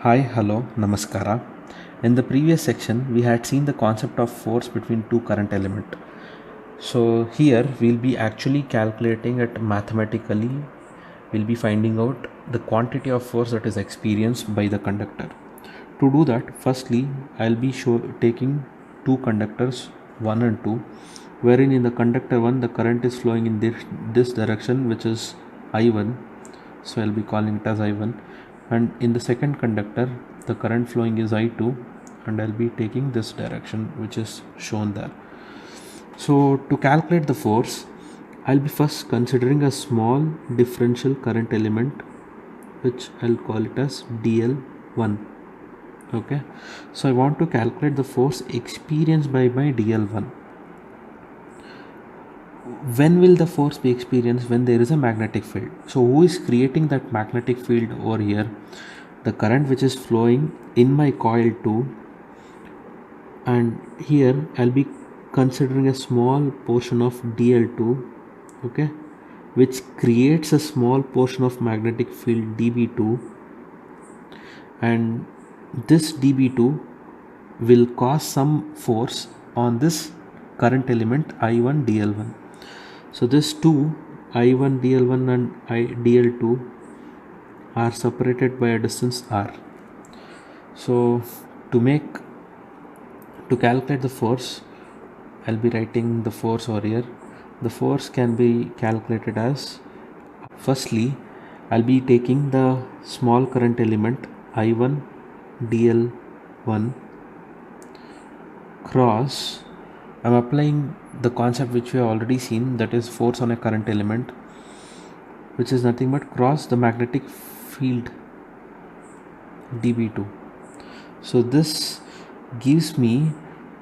Hi, hello, namaskara. In the previous section, we had seen the concept of force between two current elements. So here we'll be actually calculating it mathematically. We'll be finding out the quantity of force that is experienced by the conductor. To do that, firstly, I'll be taking two conductors 1 and 2, wherein in the conductor 1 the current is flowing in this direction, which is I1. So I'll be calling it as I1, and in the second conductor the current flowing is I2, and I'll be taking this direction which is shown there. So to calculate the force, I'll be first considering a small differential current element, which I'll call it as dl1. Okay, so I want to calculate the force experienced by my dl1. When will the force be experienced? When there is a magnetic field. So who is creating that magnetic field over here? The current which is flowing in my coil 2, and here I'll be considering a small portion of dl2, okay, which creates a small portion of magnetic field db2, and this db2 will cause some force on this current element I1 dl1. So this two, I1 dl1 and dl2, are separated by a distance r. So to calculate the force, I'll be writing the force over here. The force can be calculated as, firstly I'll be taking the small current element I1 dl1 cross, I'm applying the concept which we have already seen, that is force on a current element, which is nothing but cross the magnetic field db2. So this gives me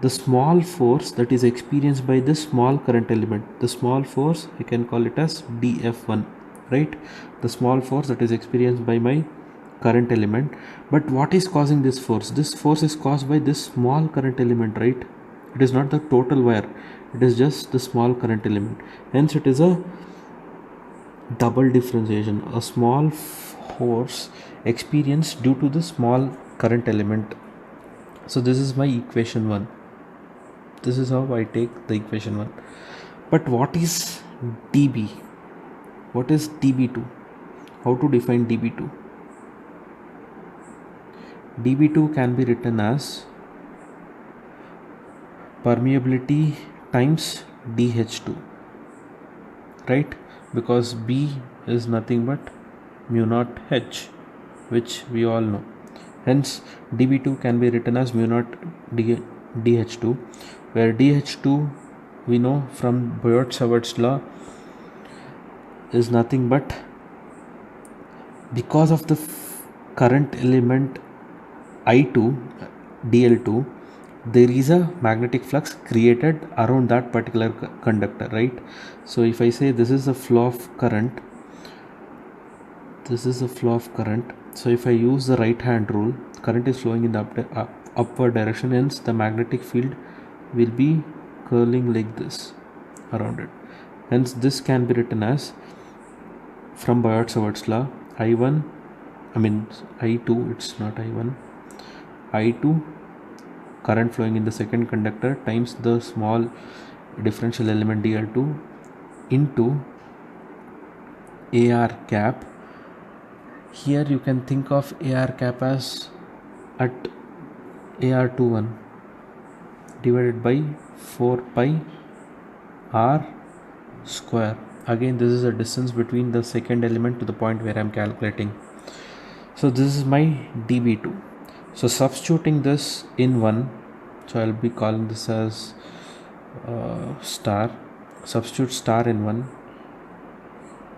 the small force that is experienced by this small current element. The small force, I can call it as df1, right? The small force that is experienced by my current element. But what is causing this force? This force is caused by this small current element, right? It is not the total wire, it is just the small current element. Hence it is a double differentiation, a small force experienced due to the small current element. So this is my equation 1. This is how I take the equation 1. But what is dB? What is dB2? How to define dB2? dB2 can be written as permeability times dH2, right? Because B is nothing but mu naught H, which we all know. Hence dB2 can be written as mu naught dH2, where dH2 we know from Biot-Savart's law is nothing but, because of the current element I2 dl2, there is a magnetic flux created around that particular conductor, right? So if I say this is a flow of current, this is a flow of current, so if I use the right hand rule, current is flowing in the upward direction, hence the magnetic field will be curling like this around it. Hence this can be written as, from Biot-Savart's law, I2, it's not I2 current flowing in the second conductor times the small differential element dl2 into AR cap. Here you can think of AR cap as at AR21 divided by 4 pi r square. Again, this is the distance between the second element to the point where I am calculating. So this is my dB2. So substituting this in 1, so I'll be calling this as star. Substitute star in 1.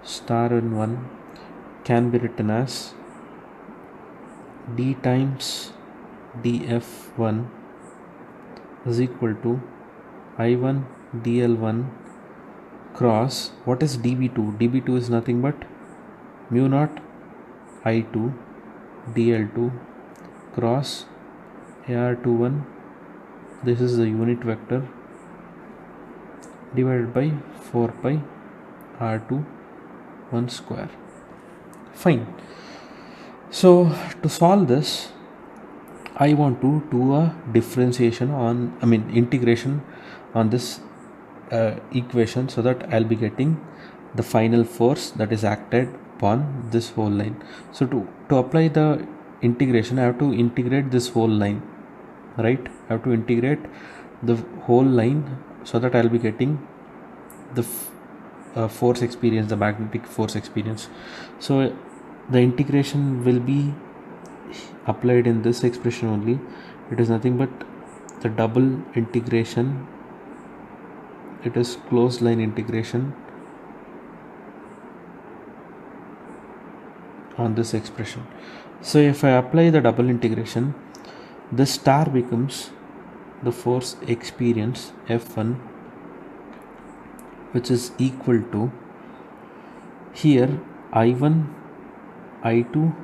Star in 1 can be written as d times df1 is equal to I1 dl1 cross, what is dB2? dB2 is nothing but mu naught I2 dl2 cross AR21, this is the unit vector, divided by 4 pi r2 1 square. Fine. So to solve this, I want to do a differentiation integration on this equation, so that I'll be getting the final force that is acted upon this whole line. So to apply the integration, I have to integrate this whole line, right? I have to integrate the whole line so that I'll be getting the force experience, the magnetic force experience. So the integration will be applied in this expression only. It is nothing but the double integration. It is closed line integration on this expression. So if I apply the double integration, this star becomes the force experience F1, which is equal to, here I1, I2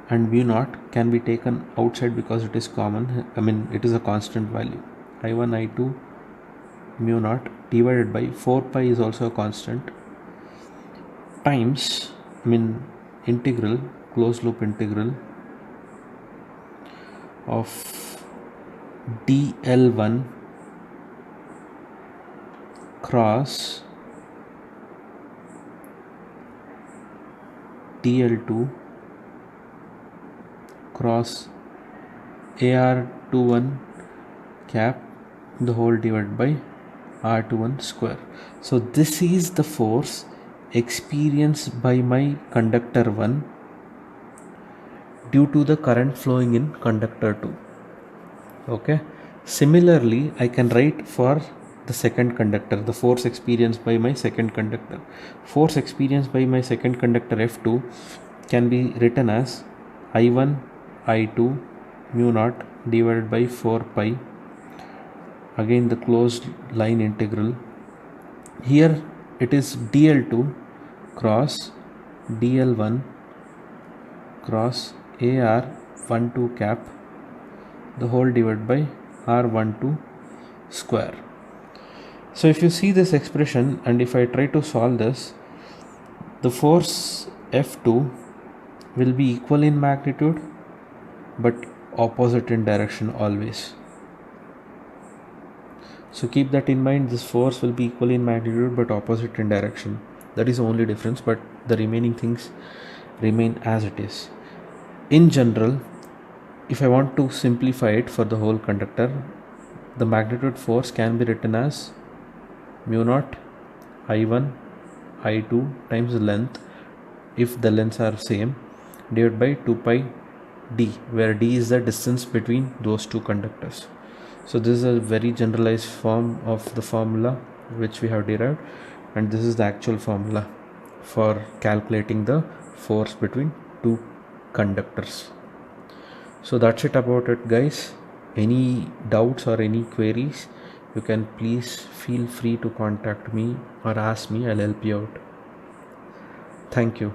and mu naught can be taken outside because it is common, it is a constant value. I1, I2, mu naught divided by 4 pi is also a constant, times integral, closed loop integral of dl1 cross dl2 cross ar21 cap the whole divided by r21 square. So this is the force experienced by my conductor 1 due to the current flowing in conductor 2. Okay, similarly I can write for the second conductor, the force experienced by my second conductor. Force experienced by my second conductor F2 can be written as I1 I2 mu naught divided by 4 pi, again the closed line integral. Here it is dl2 cross dl1 cross ar12 cap the whole divided by r12 square. So if you see this expression and if I try to solve this, the force F2 will be equal in magnitude but opposite in direction always. So keep that in mind, this force will be equal in magnitude but opposite in direction. That is the only difference, but the remaining things remain as it is. In general, if I want to simplify it for the whole conductor, the magnitude force can be written as mu naught I1 I2 times the length, if the lengths are same, divided by 2 pi d, where d is the distance between those two conductors. So this is a very generalized form of the formula which we have derived, and this is the actual formula for calculating the force between two conductors. So that's it about it, guys. Any doubts or any queries, you can please feel free to contact me or ask me. I'll help you out. Thank you.